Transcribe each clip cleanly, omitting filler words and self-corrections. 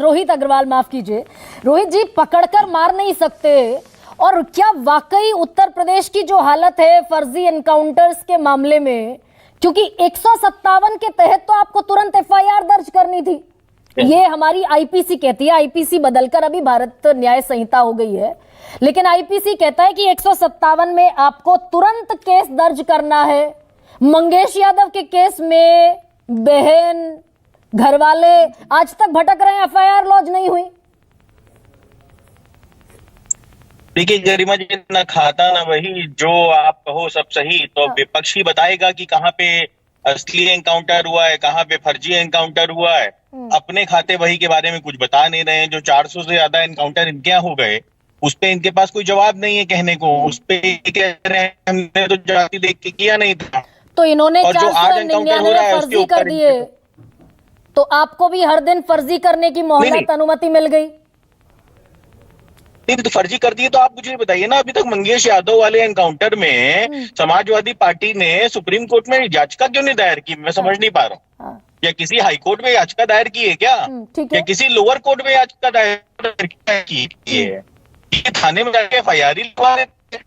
रोहित अग्रवाल, माफ कीजिए रोहित जी, पकड़कर मार नहीं सकते। और क्या वाकई उत्तर प्रदेश की जो हालत है फर्जी एनकाउंटर्स के मामले में, क्योंकि 157 के तहत तो आपको तुरंत एफआईआर दर्ज करनी थी, ये हमारी आईपीसी कहती है। आईपीसी बदलकर अभी भारत न्याय संहिता हो गई है, लेकिन आईपीसी कहता है कि 157 में आपको तुरंत केस दर्ज करना है। मंगेश यादव के केस में बहन, घरवाले आज तक भटक रहे हैं, एफआईआर लॉन्च नहीं हुई। देखिए गरिमा जी, ना खाता ना वही, जो आप कहो सब सही, तो विपक्ष ही बताएगा कि कहाँ पे असली एनकाउंटर हुआ है, कहाँ पे फर्जी एनकाउंटर हुआ है। अपने खाते वही के बारे में कुछ बता नहीं रहे हैं। जो 400 से ज्यादा एनकाउंटर इनके यहाँ हो गए, उस पे इनके पास कोई जवाब नहीं है कहने को। उस पे कह रहे हैं हमने तो जाति देख के किया नहीं था, तो इन्होंने और जो आज एनकाउंटर हो रहा है उसके फर्जी कर ऊपर दिए, तो आपको भी हर दिन फर्जी करने की मोहलत, अनुमति मिल गई? नहीं तो फर्जी कर दिए तो आप मुझे बताइए ना। अभी तक मंगेश यादव वाले एनकाउंटर में समाजवादी पार्टी ने सुप्रीम कोर्ट में याचिका क्यों नहीं दायर की? मैं समझ नहीं पा रहा हूँ। या किसी हाई कोर्ट में याचिका दायर की है क्या? या किसी लोअर कोर्ट में याचिका दायर की है? ये थाने में जाके एफआईआर ही लिखवा देते,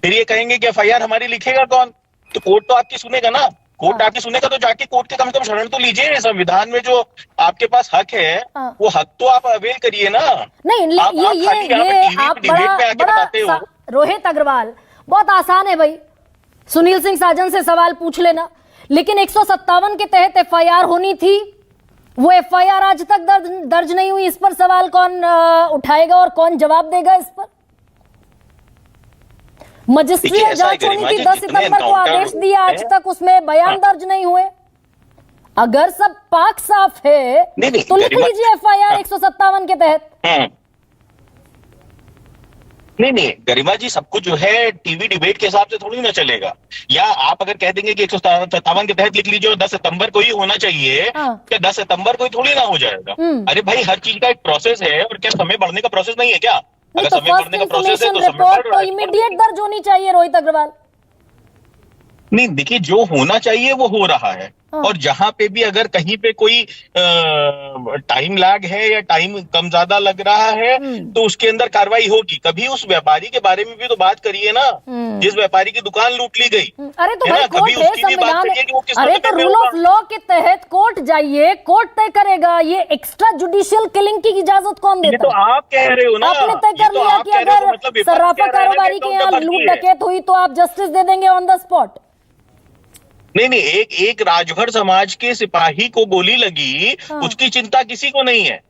फिर ये कहेंगे कि एफआईआर हमारी लिखेगा कौन? तो कोर्ट तो आपकी सुनेगा ना। कोर्ट आपकी सुनेगा तो जाके कोर्ट के कम से कम शरण तो लीजिए। संविधान में जो आपके पास हक है, वो हक तो आप अवेल करिए ना। नहीं, आप आप बड़ा रोहित अग्रवाल, बहुत आसान है भाई, सुनील सिंह साजन से सवाल पूछ लेना। लेकिन 157 के तहत एफआईआर होनी थी, वो एफआईआर आज तक दर्ज नहीं हुई। इस पर सवाल कौन उठाएगा और कौन जवाब देगा इस पर? मजिस्ट्रियल जांच होनी थी, 10 सितंबर को आदेश दिया, आज तक उसमें बयान दर्ज नहीं हुए। अगर सब पाक साफ है तो लिख लीजिए एफआईआर 157 के तहत। नहीं गरिमा जी, सब कुछ जो है टीवी डिबेट के हिसाब से थोड़ी ना चलेगा। या आप अगर कह देंगे कि 157 के तहत लिख लीजिए और 10 सितंबर को ही होना चाहिए, क्या 10 सितंबर को ही थोड़ी ना हो जाएगा? अरे भाई, हर चीज का एक प्रोसेस है, और क्या समय बढ़ने का प्रोसेस नहीं है क्या? अगर समय बढ़ने का प्रोसेस है तो रिपोर्ट तो इमीडिएट दर्ज होनी चाहिए रोहित अग्रवाल। नहीं देखिए, जो होना चाहिए वो हो रहा है। और जहां पे भी अगर कहीं पे कोई टाइम लैग है या टाइम कम ज्यादा लग रहा है, तो उसके अंदर कार्रवाई होगी। कभी उस व्यापारी के बारे में भी तो बात करिए ना, जिस व्यापारी की दुकान लूट ली गई। अरे तो भाई कोर्ट है, संविधान है। अरे तो रूल ऑफ लॉ के तहत कोर्ट जाइए, कोर्ट तय करेगा। ये एक्स्ट्रा जुडिशियल किलिंग की इजाजत कौन देता? तो आप कह रहे हो ना, आपने तय कर लिया कि अगर सर्राफा कारोबारी के यहाँ लूट डकैत हुई तो आप जस्टिस दे देंगे ऑन द स्पॉट। नहीं, एक राजभर समाज के सिपाही को गोली लगी, उसकी चिंता किसी को नहीं है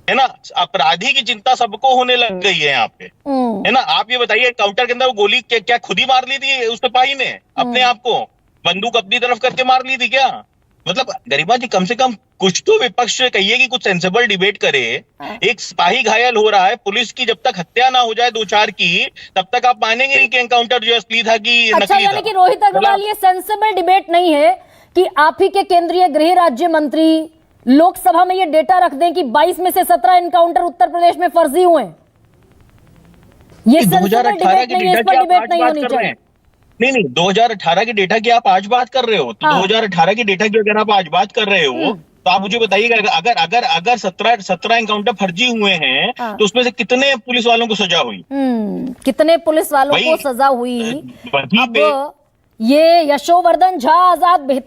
ना? अपराधी की चिंता सबको होने लग गई है यहाँ पे, है ना? आप ये बताइए, काउंटर के अंदर वो गोली क्या खुद ही मार ली थी उस सिपाही ने अपने आप को? बंदूक अपनी तरफ करके मार ली थी क्या? मतलब गरिमा जी, कम से कम कुछ तो विपक्ष से कहिए कि कुछ सेंसिबल डिबेट करे। एक सिपाही घायल हो रहा है, पुलिस की जब तक हत्या ना हो जाए 2-4 की, तब तक आप मानेंगे नहीं कि एनकाउंटर जो असली था कि नकली था। यानी कि रोहित अग्रवाल, ये सेंसिबल डिबेट नहीं है कि आप ही के केंद्रीय गृह राज्य मंत्री लोकसभा में ये डेटा रख दें कि 22 में से 17 एनकाउंटर उत्तर प्रदेश में फर्जी हुए। ये सेंसिबल डिबेट नहीं है, इस पर डिबेट नहीं होनी चाहिए। नहीं 2018 के डेटा की आप आज बात कर रहे हो, तो 2018 के डेटा की अगर आप आज बात कर रहे हो, तो आप मुझे बताइएगा, अगर 17 एनकाउंटर फर्जी हुए हैं, तो उसमें से कितने पुलिस वालों को सजा हुई? कितने पुलिस वालों को सजा हुई? अब ये यशोवर्धन झा आजाद